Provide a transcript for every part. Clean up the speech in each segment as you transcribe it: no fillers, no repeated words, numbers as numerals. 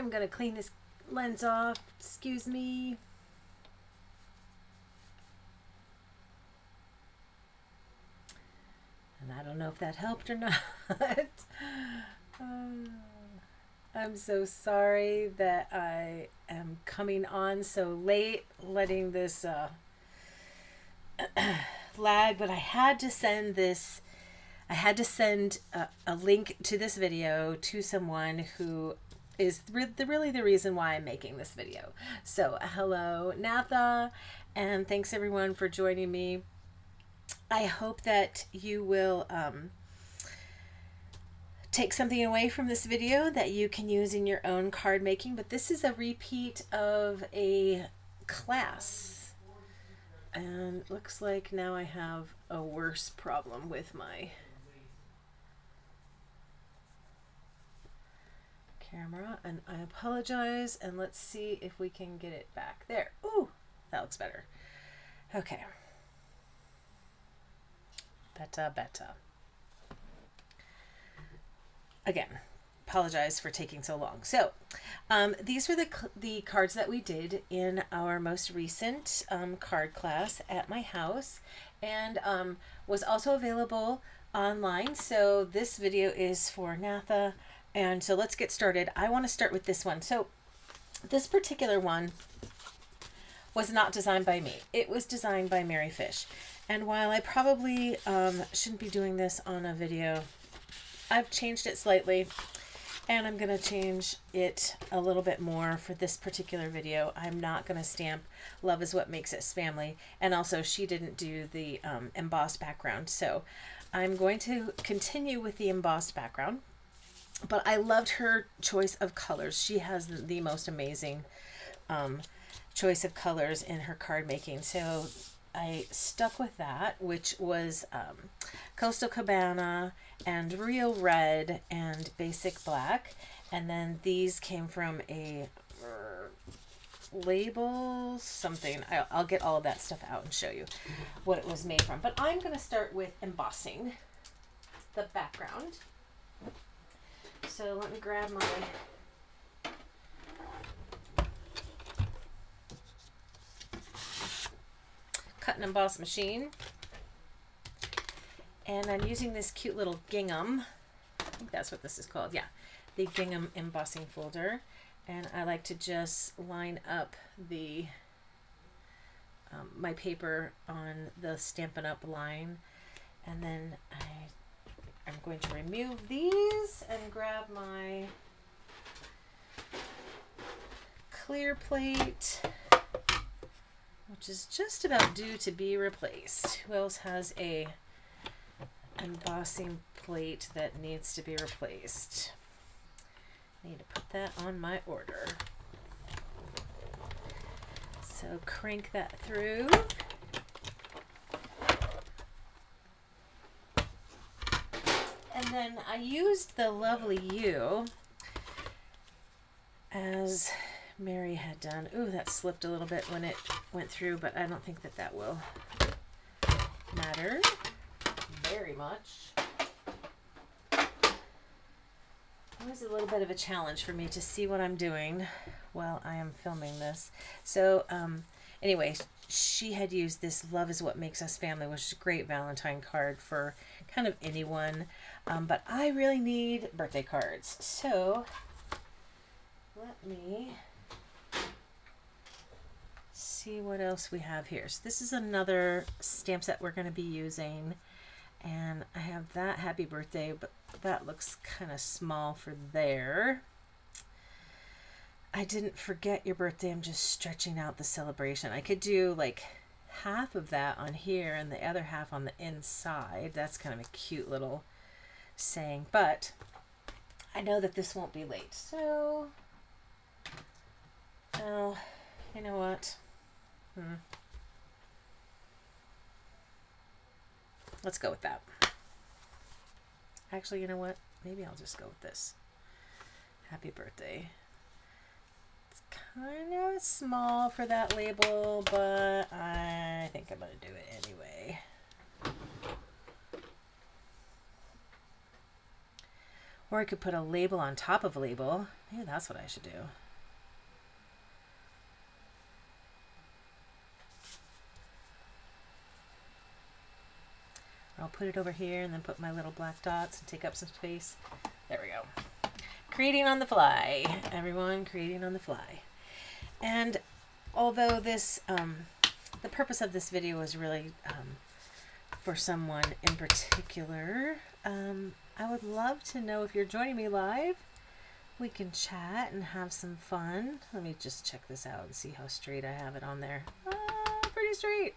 I'm gonna clean this lens off. Excuse me. And I don't know if that helped or not. I'm so sorry that I am coming on so late, letting this lag, but I had to send this. I had to send a link to this video to someone who is really the reason why I'm making this video. So hello, Natha, and thanks everyone for joining me. I hope that you will take something away from this video that you can use in your own card making, but this is a repeat of a class. And it looks like now I have a worse problem with my camera, and I apologize, and let's see if we can get it back there. Ooh, that looks better. Okay. Better. Again, apologize for taking so long. So these were the cards that we did in our most recent card class at my house, and was also available online. So this video is for Natha. And so let's get started. I want to start with this one. So this particular one was not designed by me. It was designed by Mary Fish. And while I probably shouldn't be doing this on a video, I've changed it slightly, and I'm going to change it a little bit more for this particular video. I'm not going to stamp "Love is what makes us family," and also she didn't do the embossed background. So I'm going to continue with the embossed background. But I loved her choice of colors. She has the most amazing choice of colors in her card making. So I stuck with that, which was Coastal Cabana and Real Red and Basic Black. And then these came from a label something. I'll get all of that stuff out and show you what it was made from. But I'm going to start with embossing the background. So let me grab my cut and emboss machine. And I'm using this cute little gingham. I think that's what this is called. Yeah, the gingham embossing folder. And I like to just line up the my paper on the Stampin' Up line. And then I'm going to remove these and grab my clear plate, which is just about due to be replaced. Who else has a embossing plate that needs to be replaced? I need to put that on my order. So crank that through. And then I used the Lovely You as Mary had done. Ooh, that slipped a little bit when it went through, but I don't think that that will matter very much. It was a little bit of a challenge for me to see what I'm doing while I am filming this. So anyway, she had used this Love is what makes us family, which is a great Valentine card for kind of anyone. But I really need birthday cards. So let me see what else we have here. So this is another stamp set we're going to be using. And I have that Happy Birthday, but that looks kind of small for there. I didn't forget your birthday. I'm just stretching out the celebration. I could do like half of that on here and the other half on the inside. That's kind of a cute little saying, but I know that this won't be late. So, oh, you know what? Let's go with that. Actually, you know what? Maybe I'll just go with this. Happy birthday. It's kind of small for that label, but I think I'm going to do it anyway. Or I could put a label on top of a label. Maybe that's what I should do. Or I'll put it over here and then put my little black dots and take up some space. There we go. Creating on the fly. Everyone, creating on the fly. And although this, the purpose of this video was really for someone in particular, I would love to know if you're joining me live. We can chat and have some fun. Let me just check this out and see how straight I have it on there. Pretty straight.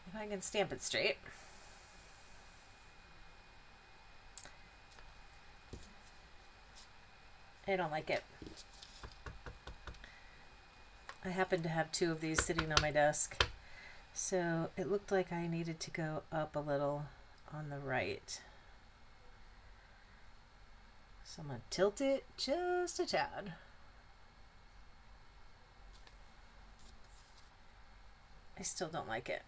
If I can stamp it straight. I don't like it. I happen to have two of these sitting on my desk, so it looked like I needed to go up a little on the right. So I'm going to tilt it just a tad. I still don't like it.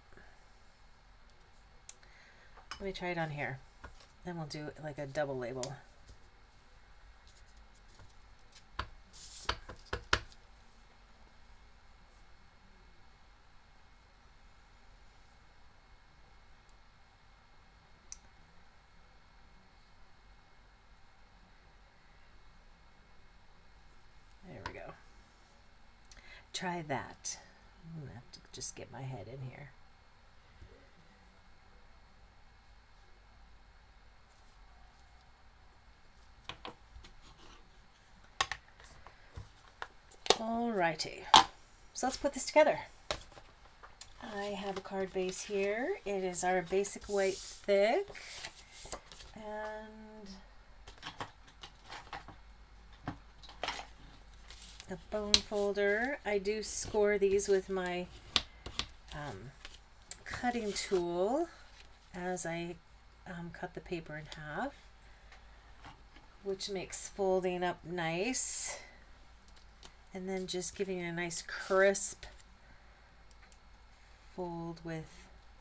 Let me try it on here. Then we'll do like a double label. Try that. I'm gonna have to just get my head in here. Alrighty, so let's put this together. I have a card base here. It is our basic white thick, and a bone folder. I do score these with my cutting tool as I cut the paper in half, which makes folding up nice, and then just giving it a nice crisp fold with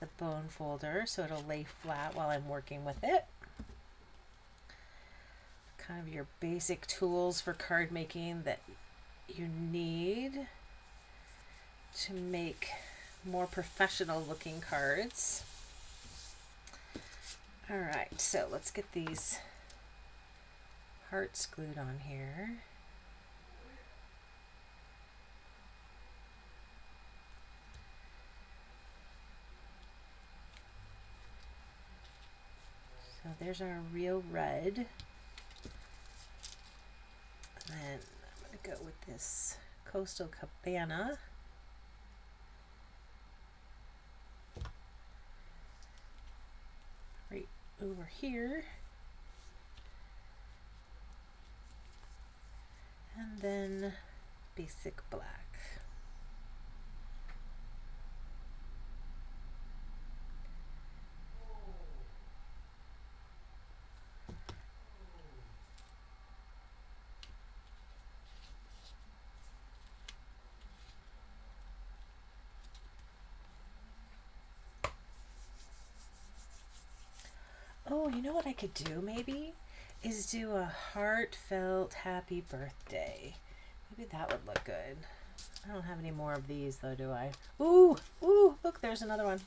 the bone folder so it'll lay flat while I'm working with it. Kind of your basic tools for card making that you need to make more professional looking cards. All right, so let's get these hearts glued on here. So there's our real red. And then I'm going to go with this Coastal Cabana. Right over here. And then basic black. Oh, you know what I could do maybe? Is do a heartfelt happy birthday. Maybe that would look good. I don't have any more of these though, do I? Ooh, ooh, look, there's another one.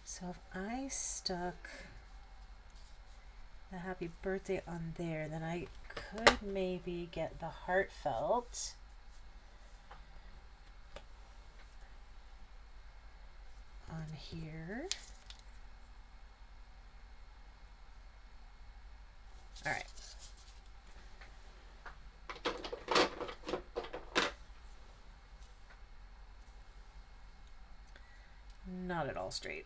So if I stuck the happy birthday on there, then I could maybe get the heartfelt on here. All right. Not at all straight.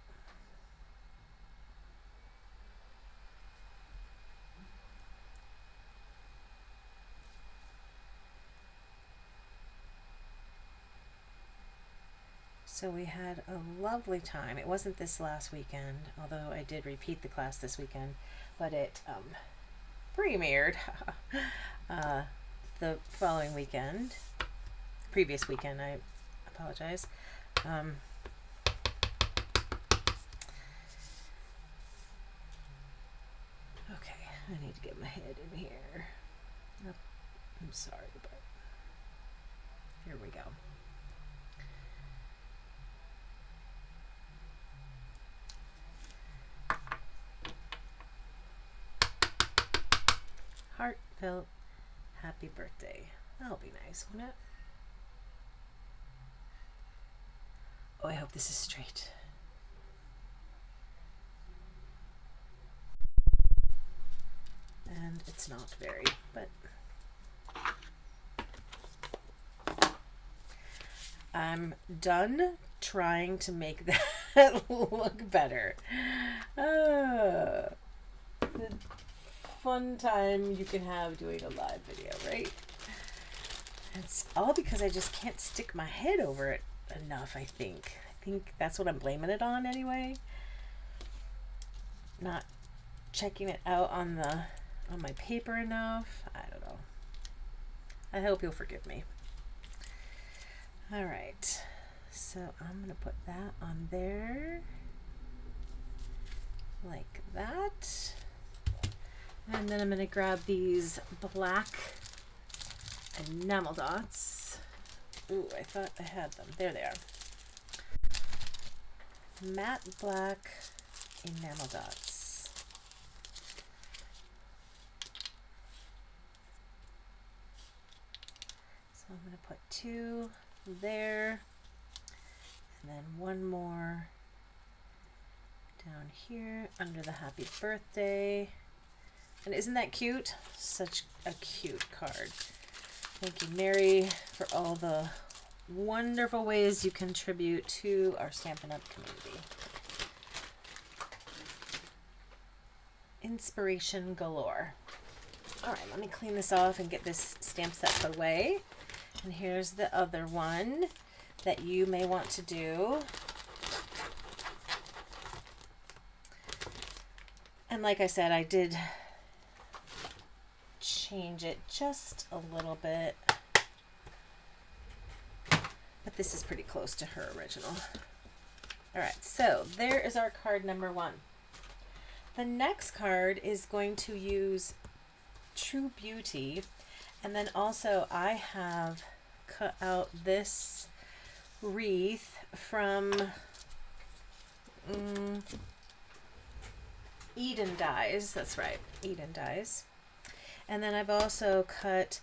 So we had a lovely time. It wasn't this last weekend, although I did repeat the class this weekend, but it premiered the following weekend, previous weekend, I apologize. I need to get my head in here. Oh, I'm sorry, but here we go. Heartfelt happy birthday. That'll be nice, won't it? Oh, I hope this is straight. And it's not very, but I'm done trying to make that look better. The fun time you can have doing a live video, right? It's all because I just can't stick my head over it enough, I think. I think that's what I'm blaming it on anyway. Not checking it out on my paper enough. I don't know. I hope you'll forgive me. All right, so I'm gonna put that on there like that, and then I'm gonna grab these black enamel dots. Ooh, I thought I had them. There they are. Matte black enamel dots. So I'm going to put 2 there, and then 1 more down here under the happy birthday. And isn't that cute? Such a cute card. Thank you, Mary, for all the wonderful ways you contribute to our Stampin' Up! Community. Inspiration galore. All right, let me clean this off and get this stamp set put away. And here's the other one that you may want to do. And like I said, I did change it just a little bit, but this is pretty close to her original. All right, so there is our card number 1. The next card is going to use True Beauty, and then also I have cut out this wreath from Eden Dies. That's right, Eden Dies. And then I've also cut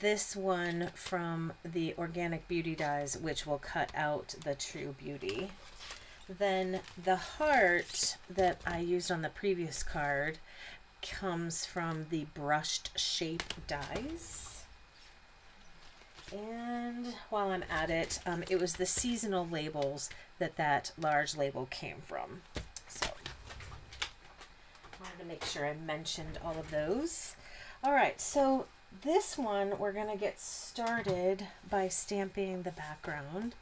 this one from the Organic Beauty Dies, which will cut out the True Beauty. Then the heart that I used on the previous card comes from the Brushed Shape Dies. And while I'm at it, it was the seasonal labels that large label came from. So I wanted to make sure I mentioned all of those. All right, so this one we're going to get started by stamping the background.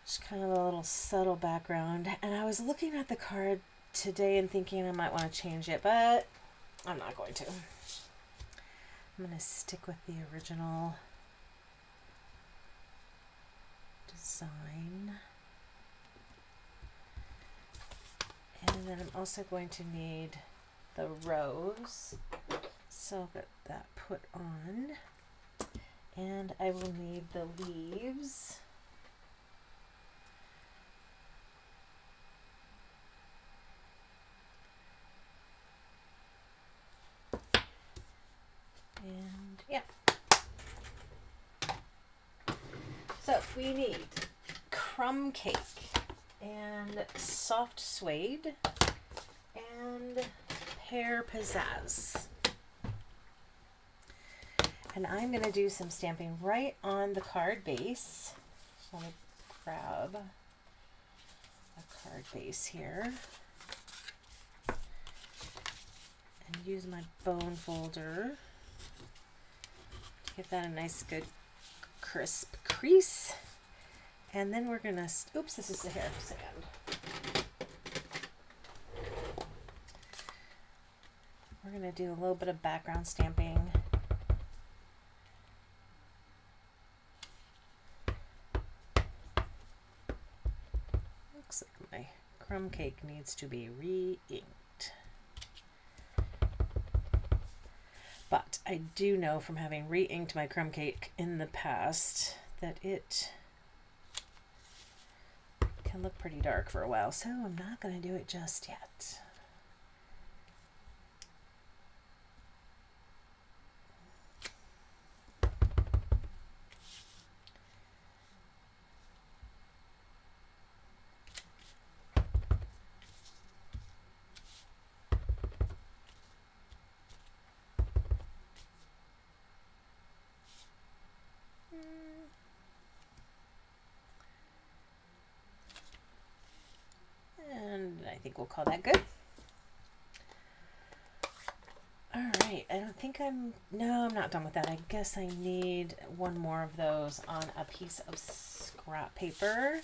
Just kind of a little subtle background. And I was looking at the card today and thinking I might want to change it, but I'm not going to. I'm going to stick with the original design. And then I'm also going to need the rose, so I'll get that put on, and I will need the leaves. And yeah, so we need crumb cake and soft suede and pear pizzazz. And I'm going to do some stamping right on the card base. So let me grab a card base here and use my bone folder to give that a nice good crisp crease. And then we're going to, oops, this is the hair sand. We're going to do a little bit of background stamping. Looks like my crumb cake needs to be re-inked. I do know from having re-inked my crumb cake in the past that it can look pretty dark for a while, so I'm not going to do it just yet. And I think we'll call that good. All right, I don't think I'm not done with that. I guess I need one more of those on a piece of scrap paper.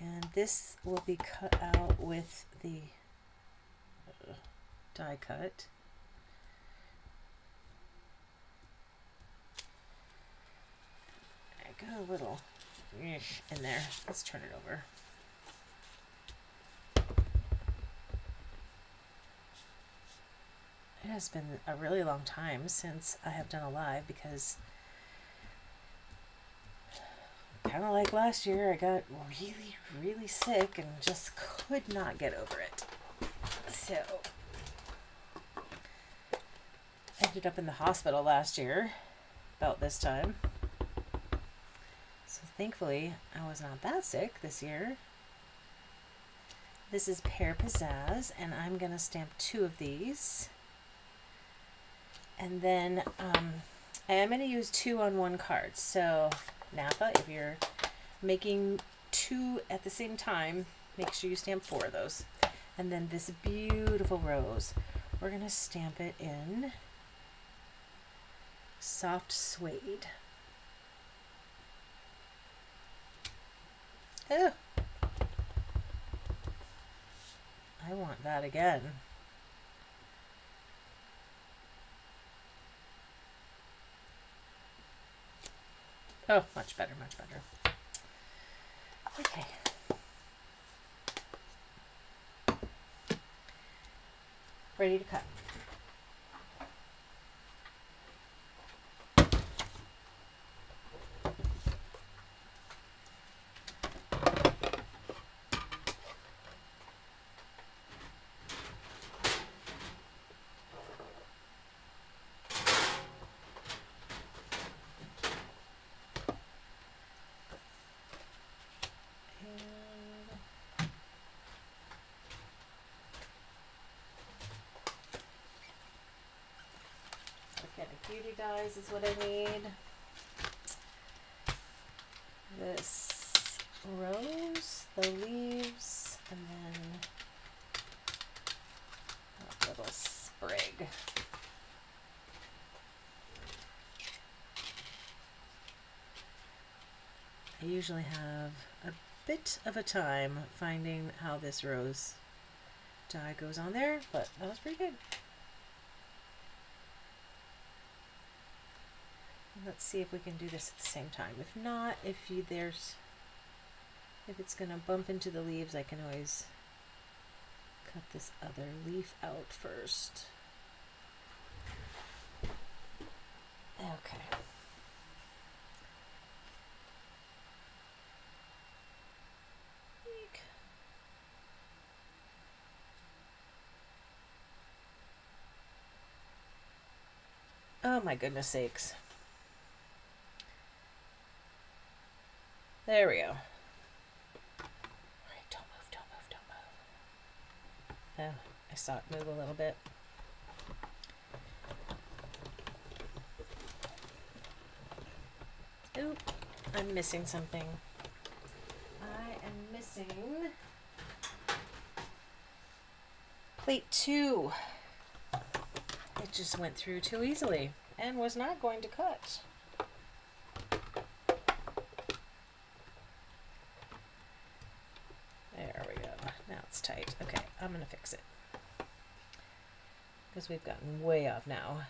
And this will be cut out with the die cut. I got a little in there. Let's turn it over. It has been a really long time since I have done a live because kind of like last year, I got really, really sick and just could not get over it. So I ended up in the hospital last year about this time. So thankfully, I was not that sick this year. This is Pear Pizzazz, and I'm going to stamp 2 of these. And then I am going to use 2 on 1 card. So Napa, if you're making 2 at the same time, make sure you stamp 4 of those. And then this beautiful rose, we're going to stamp it in soft suede. Oh, I want that again. Oh, much better, much better. Okay. Ready to cut. Beauty dies is what I need. This rose, the leaves, and then a little sprig. I usually have a bit of a time finding how this rose dye goes on there, but that was pretty good. Let's see if we can do this at the same time. If not, if it's gonna bump into the leaves, I can always cut this other leaf out first. Okay. Oh my goodness sakes. There we go. All right, don't move, don't move, don't move. Oh, I saw it move a little bit. Oop, I'm missing something. I am missing plate 2. It just went through too easily and was not going to cut. There we go. Now it's tight. Okay, I'm going to fix it because we've gotten way off now.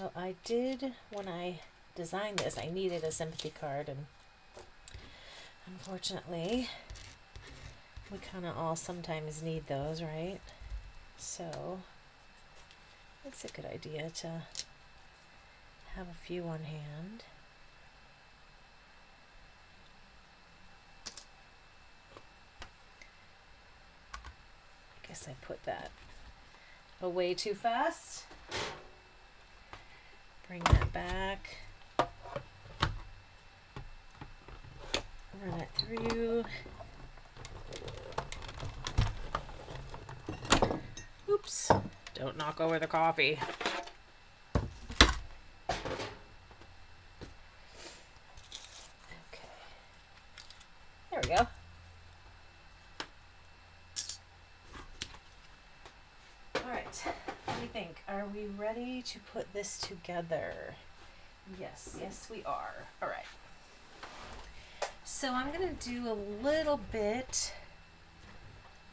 So I did, when I designed this, I needed a sympathy card, and unfortunately we kind of all sometimes need those, right? So it's a good idea to have a few on hand. I guess I put that away too fast. Bring that back. Run it through. Oops. Don't knock over the coffee. Okay. There we go. All right. What do you think? Are we ready to put this together? Yes, yes we are. All right. So I'm going to do a little bit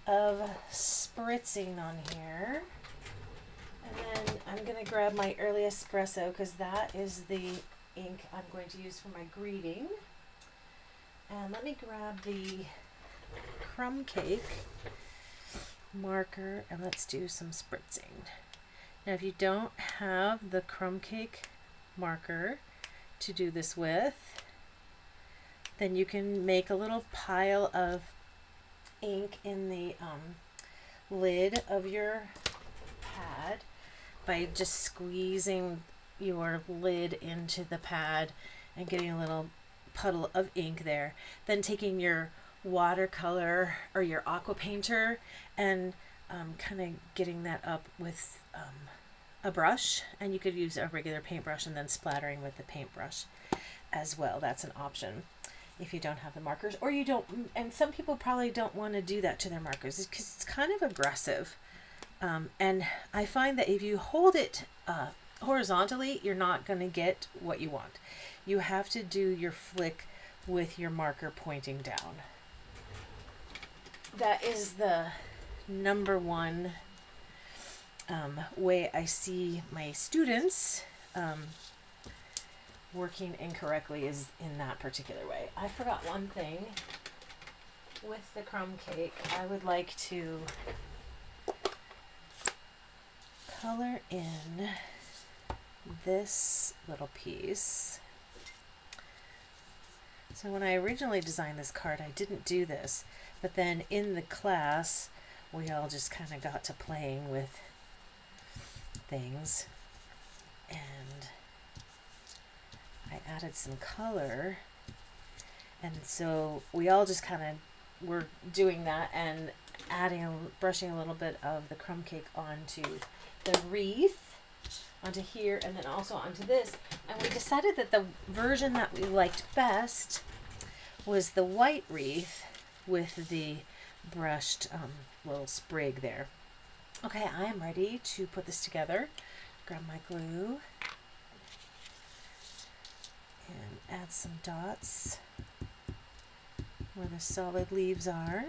of spritzing on here. And then I'm going to grab my early espresso because that is the ink I'm going to use for my greeting. And let me grab the crumb cake marker and let's do some spritzing. Now if you don't have the crumb cake marker to do this with, then you can make a little pile of ink in the lid of your pad by just squeezing your lid into the pad and getting a little puddle of ink there. Then taking your watercolor or your aqua painter and kind of getting that up with a brush, and you could use a regular paintbrush and then splattering with the paintbrush as well. That's an option if you don't have the markers, or you don't, and some people probably don't want to do that to their markers because it's kind of aggressive. And I find that if you hold it horizontally, you're not going to get what you want. You have to do your flick with your marker pointing down. That is the number one way I see my students working incorrectly, is in that particular way. I forgot one thing. With the crumb cake, I would like to color in this little piece. So when I originally designed this card, I didn't do this, but then in the class, we all just kind of got to playing with things, and I added some color, and so we all just kind of were doing that and brushing a little bit of the crumb cake onto the wreath, onto here, and then also onto this. And we decided that the version that we liked best was the white wreath with the brushed little sprig there. Okay, I am ready to put this together. Grab my glue and add some dots where the solid leaves are.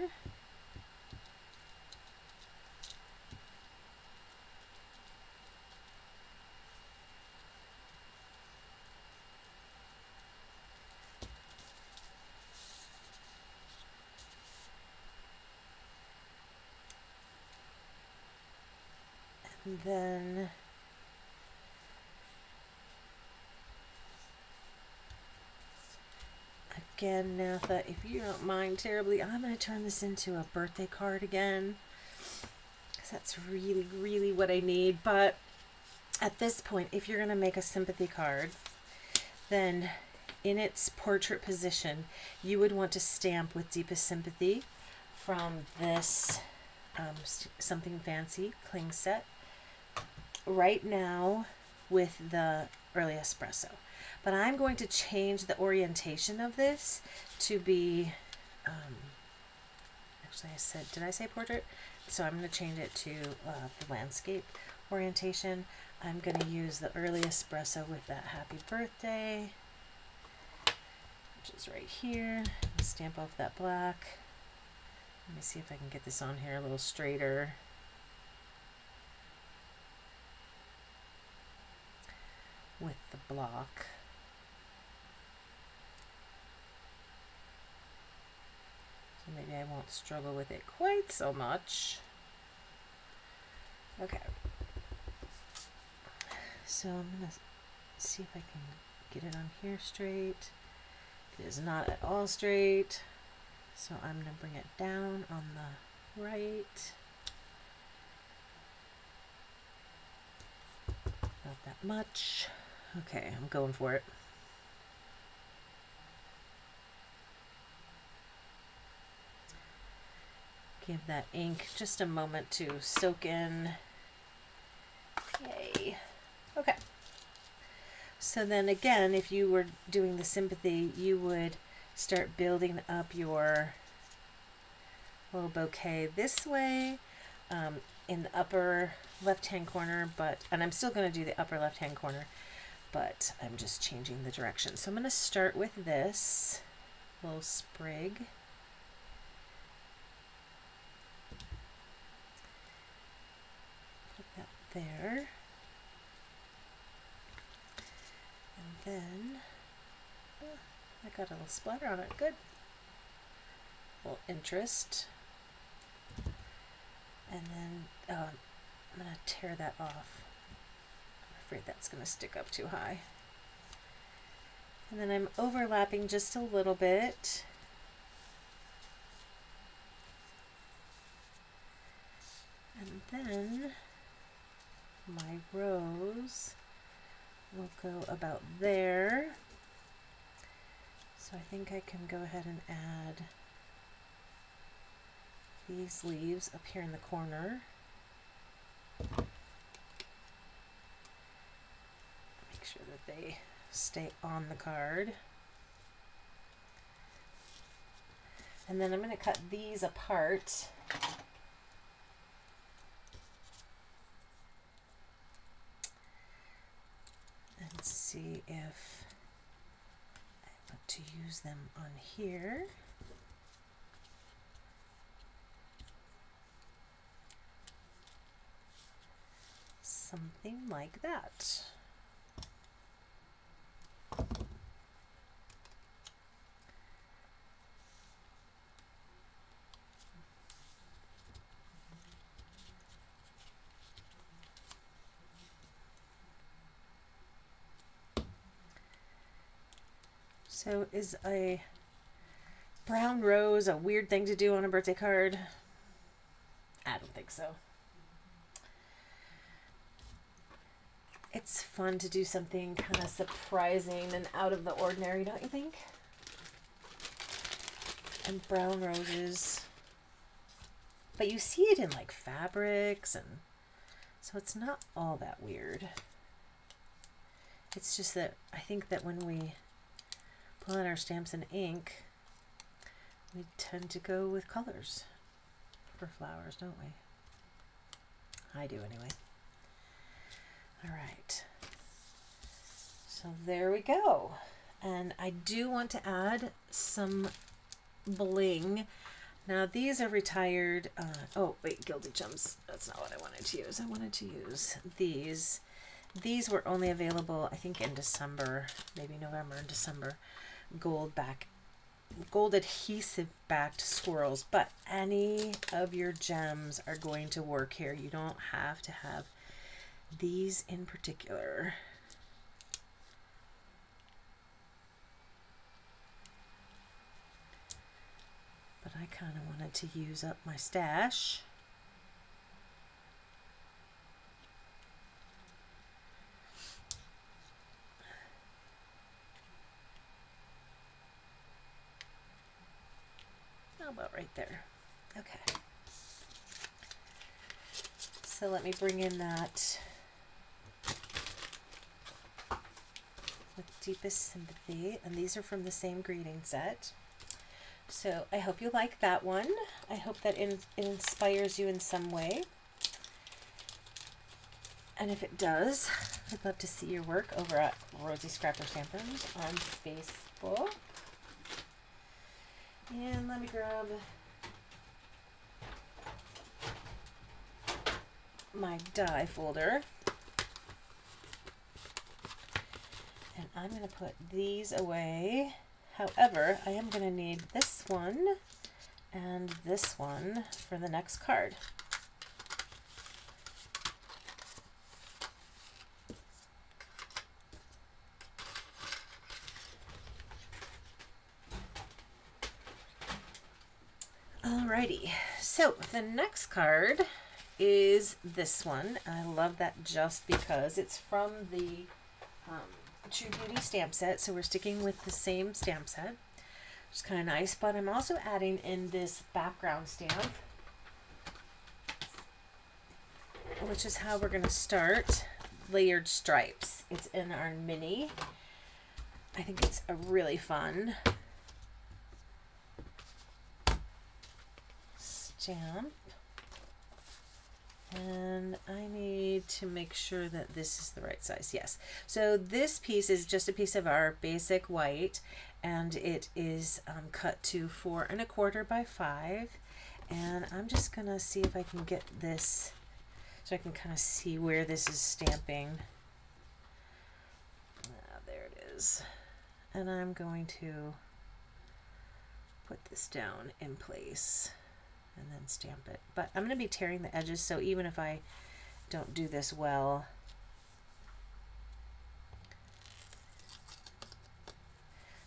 And then again, Natha, if you don't mind terribly, I'm going to turn this into a birthday card again, because that's really, really what I need. But at this point, if you're going to make a sympathy card, then in its portrait position, you would want to stamp with deepest sympathy from this Something Fancy cling set right now with the early espresso. But I'm going to change the orientation of this to be, actually did I say portrait? So I'm going to change it to the landscape orientation. I'm going to use the early espresso with that happy birthday, which is right here. Stamp off that black. Let me see if I can get this on here a little straighter. with the block. So maybe I won't struggle with it quite so much. Okay. So I'm gonna see if I can get it on here straight. It is not at all straight. So I'm gonna bring it down on the right. Not that much. Okay, I'm going for it. Give that ink just a moment to soak in. Yay. Okay. So then again, if you were doing the sympathy, you would start building up your little bouquet this way, in the upper left-hand corner, and I'm still going to do the upper left-hand corner, but I'm just changing the direction. So I'm going to start with this little sprig. Put that there. And then, I got a little splatter on it, good. A little interest. And then, I'm going to tear that off. I'm afraid that's going to stick up too high. And then I'm overlapping just a little bit. And then my rose will go about there. So I think I can go ahead and add these leaves up here in the corner. Make sure that they stay on the card. And then I'm going to cut these apart. And see if I want to use them on here. Something like that. So is a brown rose a weird thing to do on a birthday card? I don't think so. It's fun to do something kind of surprising and out of the ordinary, don't you think? And brown roses. But you see it in like fabrics, and so it's not all that weird. It's just that I think that when we pull out our stamps and ink, we tend to go with colors for flowers, don't we? I do anyway. All right, so there we go. And I do want to add some bling. Now these are retired, oh wait, Gilded Gems, that's not what I wanted to use. I wanted to use these. These were only available, I think, in December, maybe November and December. Gold adhesive backed swirls, but any of your gems are going to work here. You don't have to have these in particular. But I kind of wanted to use up my stash. How about right there? Okay. So let me bring in that with Deepest Sympathy, and these are from the same greeting set. So I hope you like that one. I hope that it inspires you in some way. And if it does, I'd love to see your work over at Rosie Scrapper Stampin on Facebook. And let me grab my die folder. I'm going to put these away. However, I am going to need this one and this one for the next card. Alrighty, so the next card is this one. I love that just because it's from the True Beauty stamp set, so we're sticking with the same stamp set, which is kind of nice, but I'm also adding in this background stamp, which is how we're going to start layered stripes. It's in our mini. I think it's a really fun stamp, and I need to make sure that this is the right size. Yes, so this piece is just a piece of our basic white, and it is cut to 4 1/4 by 5, and I'm just gonna see if I can get this so I can kind of see where this is stamping. There it is, and I'm going to put this down in place and then stamp it. But I'm going to be tearing the edges, so even if I don't do this well,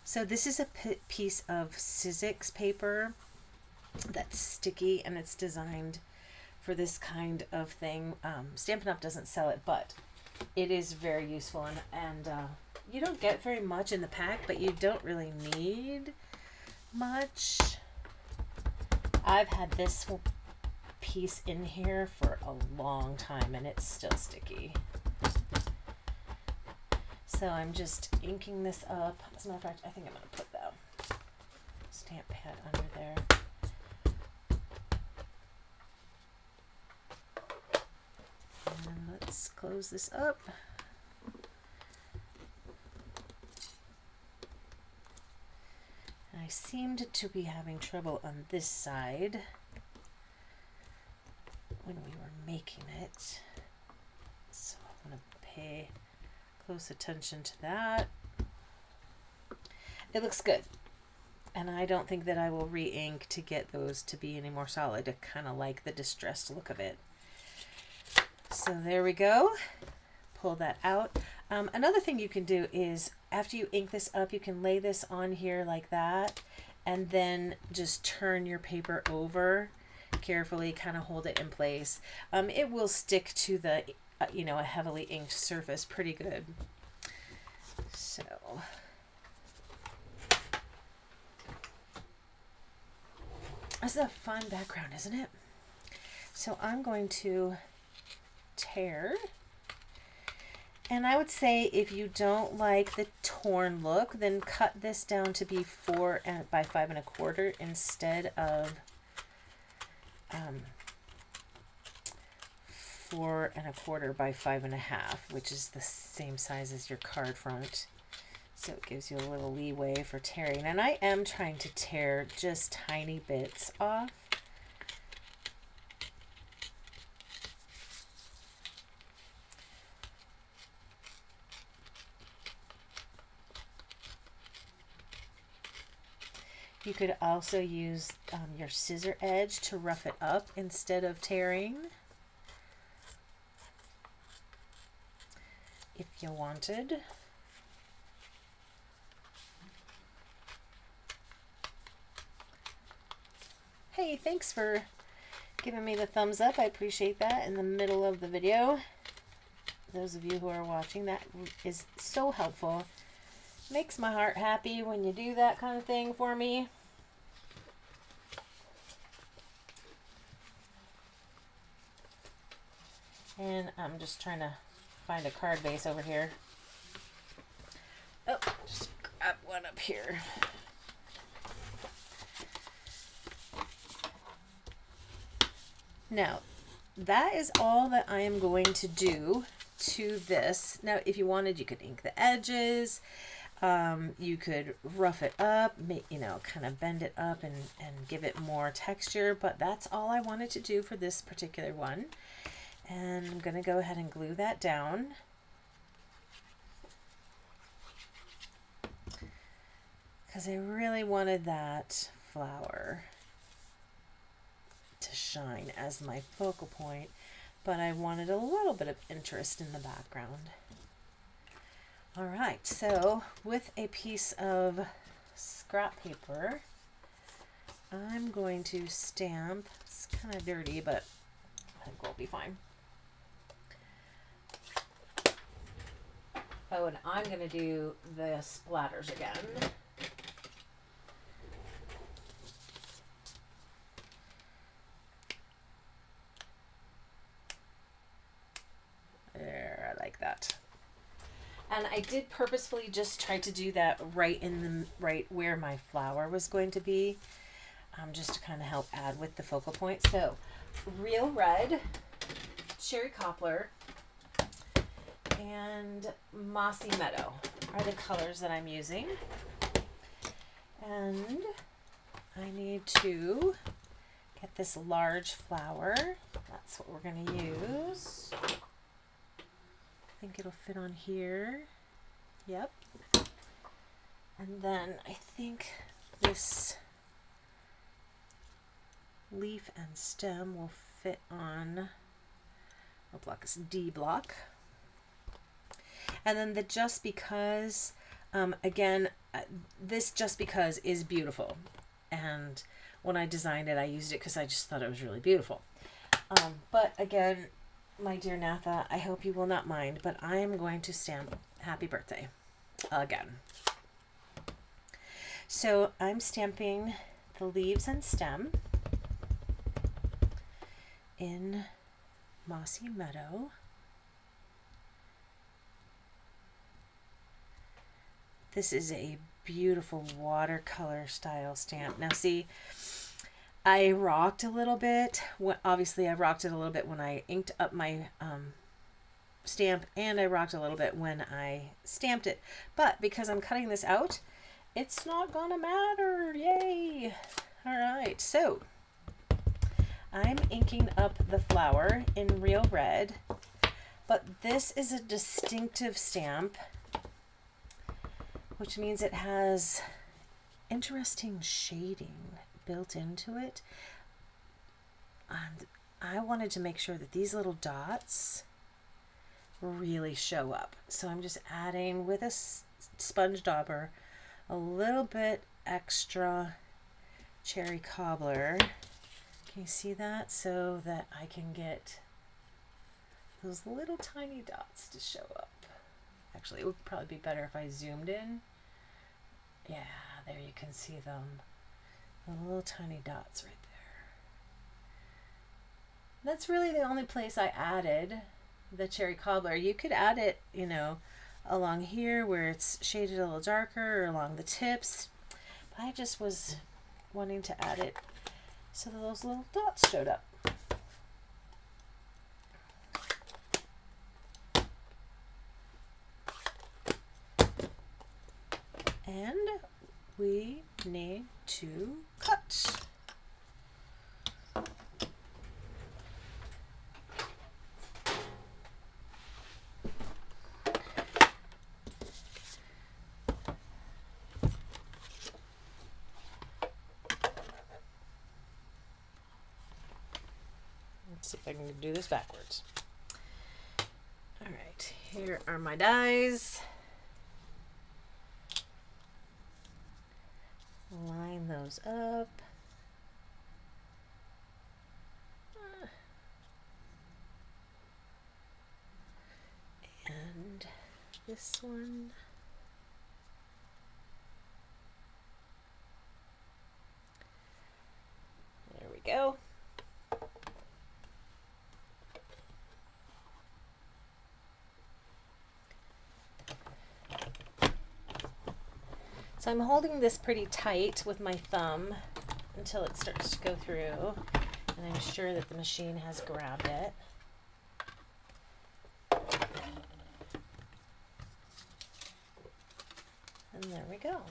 so this is a piece of Sizzix paper that's sticky, and it's designed for this kind of thing. Stampin' Up! Doesn't sell it, but it is very useful, and you don't get very much in the pack, but you don't really need much. I've had this piece in here for a long time and it's still sticky. So I'm just inking this up. As a matter of fact, I think I'm going to put the stamp pad under there. And let's close this up. I seemed to be having trouble on this side when we were making it, so I'm going to pay close attention to that. It looks good, and I don't think that I will re-ink to get those to be any more solid. I kind of like the distressed look of it. So there we go. Pull that out. Another thing you can do is, after you ink this up, you can lay this on here like that, and then just turn your paper over carefully, kind of hold it in place. It will stick to the, a heavily inked surface pretty good. So this is a fun background, isn't it? So I'm going to tear. And I would say if you don't like the torn look, then cut this down to be 4 by 5 1/4 instead of 4 1/4 by 5 1/2, which is the same size as your card front. So it gives you a little leeway for tearing. And I am trying to tear just tiny bits off. You could also use your scissor edge to rough it up instead of tearing, if you wanted. Hey, thanks for giving me the thumbs up. I appreciate that in the middle of the video. Those of you who are watching, that is so helpful. Makes my heart happy when you do that kind of thing for me. And I'm just trying to find a card base over here. Oh, just grab one up here. Now, that is all that I am going to do to this. Now, if you wanted, you could ink the edges. You could rough it up, kind of bend it up and give it more texture, but that's all I wanted to do for this particular one. And I'm going to go ahead and glue that down. because I really wanted that flower to shine as my focal point, but I wanted a little bit of interest in the background. All right, so with a piece of scrap paper, I'm going to stamp. It's kind of dirty, but I think we'll be fine. Oh, and I'm going to do the splatters again. There, I like that. And I did purposefully just try to do that right where my flower was going to be, just to kind of help add with the focal point. So, Real Red, Cherry Cobbler, and Mossy Meadow are the colors that I'm using. And I need to get this large flower. That's what we're going to use. I think it'll fit on here. Yep. And then I think this leaf and stem will fit on, what block is D block. And then the Just Because, again, this Just Because is beautiful. And when I designed it, I used it because I just thought it was really beautiful. But again, my dear Natha, I hope you will not mind, but I am going to stamp Happy Birthday again. So I'm stamping the leaves and stem in Mossy Meadow. This is a beautiful watercolor style stamp. Now see, I rocked a little bit. Obviously, I rocked it a little bit when I inked up my stamp, and I rocked a little bit when I stamped it. But because I'm cutting this out, it's not gonna matter. Yay! All right, so I'm inking up the flower in Real Red, but this is a distinctive stamp, which means it has interesting shading built into it. And I wanted to make sure that these little dots really show up. So I'm just adding with a sponge dauber a little bit extra cherry cobbler. Can you see that? So that I can get those little tiny dots to show up. Actually, it would probably be better if I zoomed in. Yeah, there you can see them. The little tiny dots right there. That's really the only place I added the cherry cobbler. You could add it, you know, along here where it's shaded a little darker, or along the tips. But I just was wanting to add it so that those little dots showed up. And we need to cut. Let's see if I can do this backwards. All right, here are my dies. Line those up. And this one. There we go. So I'm holding this pretty tight with my thumb until it starts to go through, and I'm sure that the machine has grabbed it. And there we go.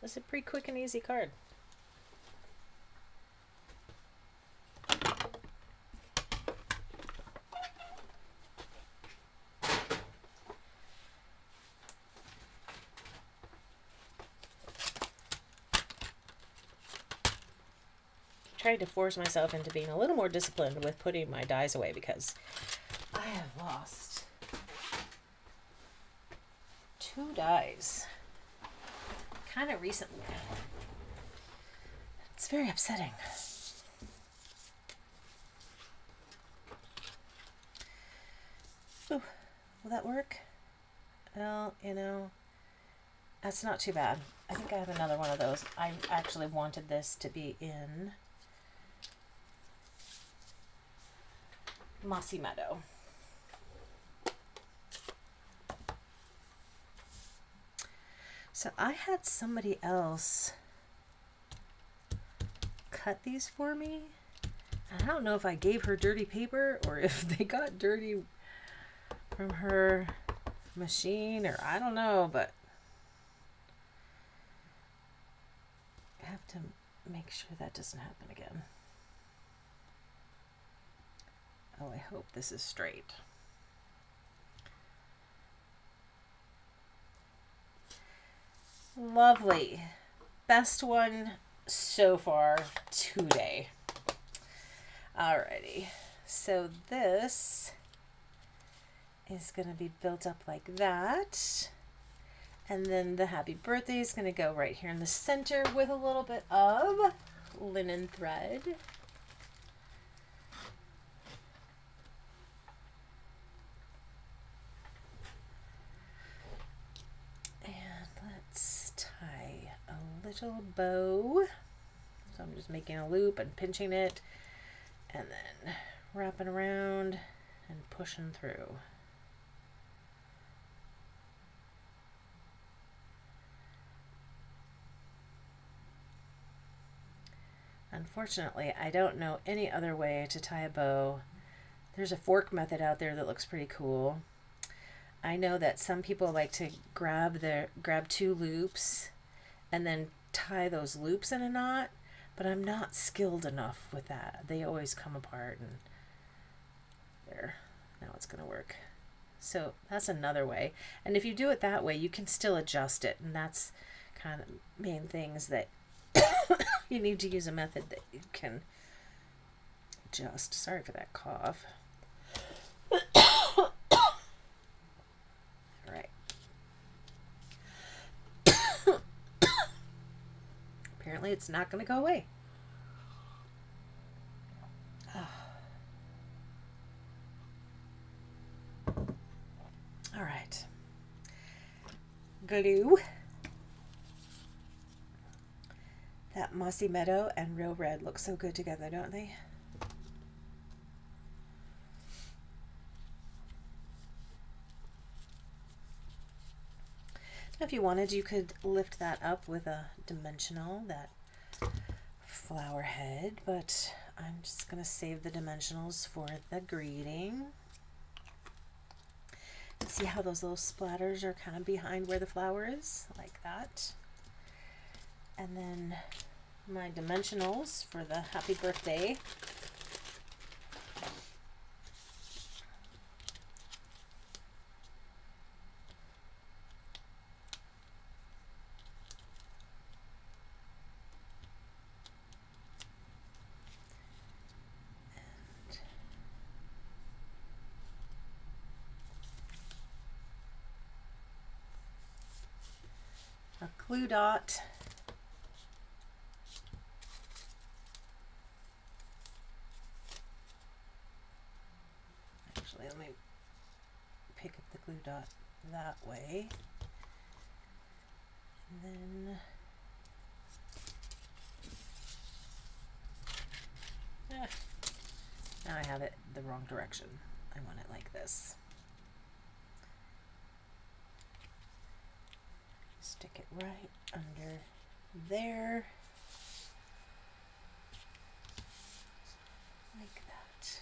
This is a pretty quick and easy card. tried to force myself into being a little more disciplined with putting my dies away because I have lost 2 dies kind of recently. It's very upsetting. Ooh, will that work? Well, you know, that's not too bad. I think I have another one of those. I actually wanted this to be in Mossy Meadow. So I had somebody else cut these for me. I don't know if I gave her dirty paper or if they got dirty from her machine, or I don't know, but I have to make sure that doesn't happen again. Oh, I hope this is straight. Lovely. Best one so far today. Alrighty. So this is going to be built up like that. And then the happy birthday is going to go right here in the center with a little bit of linen thread. Little bow. So I'm just making a loop and pinching it and then wrapping around and pushing through. Unfortunately, I don't know any other way to tie a bow. There's a fork method out there that looks pretty cool. I know that some people like to grab 2 loops and then tie those loops in a knot, but I'm not skilled enough with that. They always come apart, and there, now it's gonna work. So that's another way. And if you do it that way, you can still adjust it, and that's kind of main things that you need to use a method that you can adjust. Sorry for that cough. Apparently it's not going to go away. Oh. All right. Glue. That Mossy Meadow and Real Red look so good together, don't they? If you wanted, you could lift that up with a dimensional, that flower head, but I'm just going to save the dimensionals for the greeting. See how those little splatters are kind of behind where the flower is, like that. And then my dimensionals for the happy birthday. A glue dot. Actually, let me pick up the glue dot that way. And then now I have it the wrong direction. I want it like this. Stick it right under there, like that.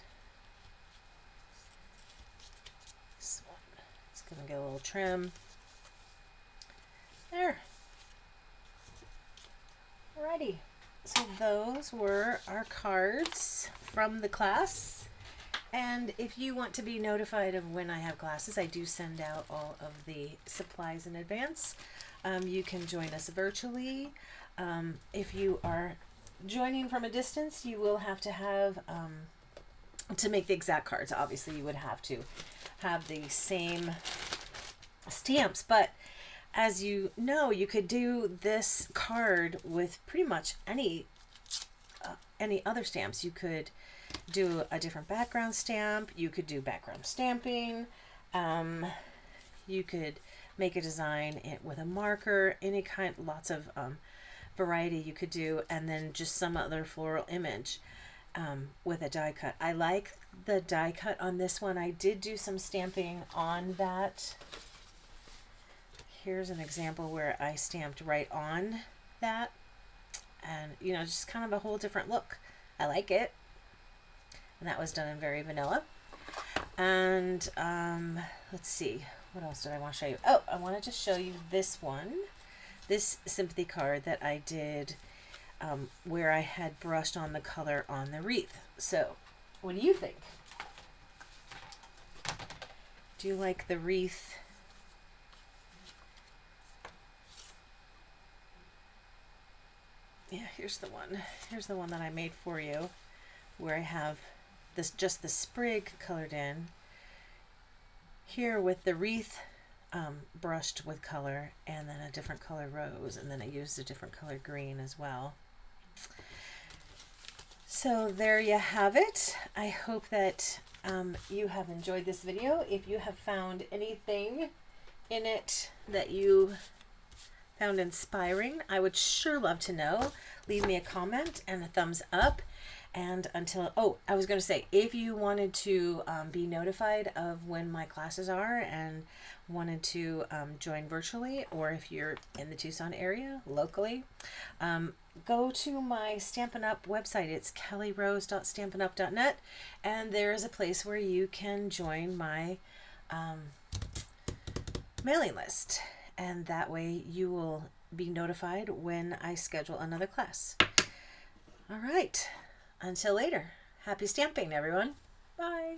This one, it's gonna get a little trim. There. Alrighty. So those were our cards from the class. And if you want to be notified of when I have classes, I do send out all of the supplies in advance. You can join us virtually. If you are joining from a distance, you will have to have, to make the exact cards, obviously you would have to have the same stamps, but as you know, you could do this card with pretty much any other stamps. You could do a different background stamp, you could do background stamping, you could make a design with a marker, any kind, lots of variety you could do, and then just some other floral image with a die cut. I like the die cut on this one. I did do some stamping on that. Here's an example where I stamped right on that, and you know, just kind of a whole different look. I like it. And that was done in very vanilla. And let's see, what else did I want to show you? Oh, I wanted to show you this one, this sympathy card that I did where I had brushed on the color on the wreath. So what do you think? Do you like the wreath? Yeah, here's the one. Here's the one that I made for you, where I have this, just the sprig colored in here with the wreath brushed with color, and then a different color rose, and then I used a different color green as well. So there you have it. I hope that you have enjoyed this video. If you have found anything in it that you found inspiring, I would sure love to know. Leave me a comment and a thumbs up. And until, oh, I was going to say, if you wanted to be notified of when my classes are and wanted to join virtually, or if you're in the Tucson area locally, go to my Stampin' Up website. It's kellyrose.stampinup.net, and there is a place where you can join my mailing list, and that way you will be notified when I schedule another class. All right. Until later, happy stamping, everyone. Bye.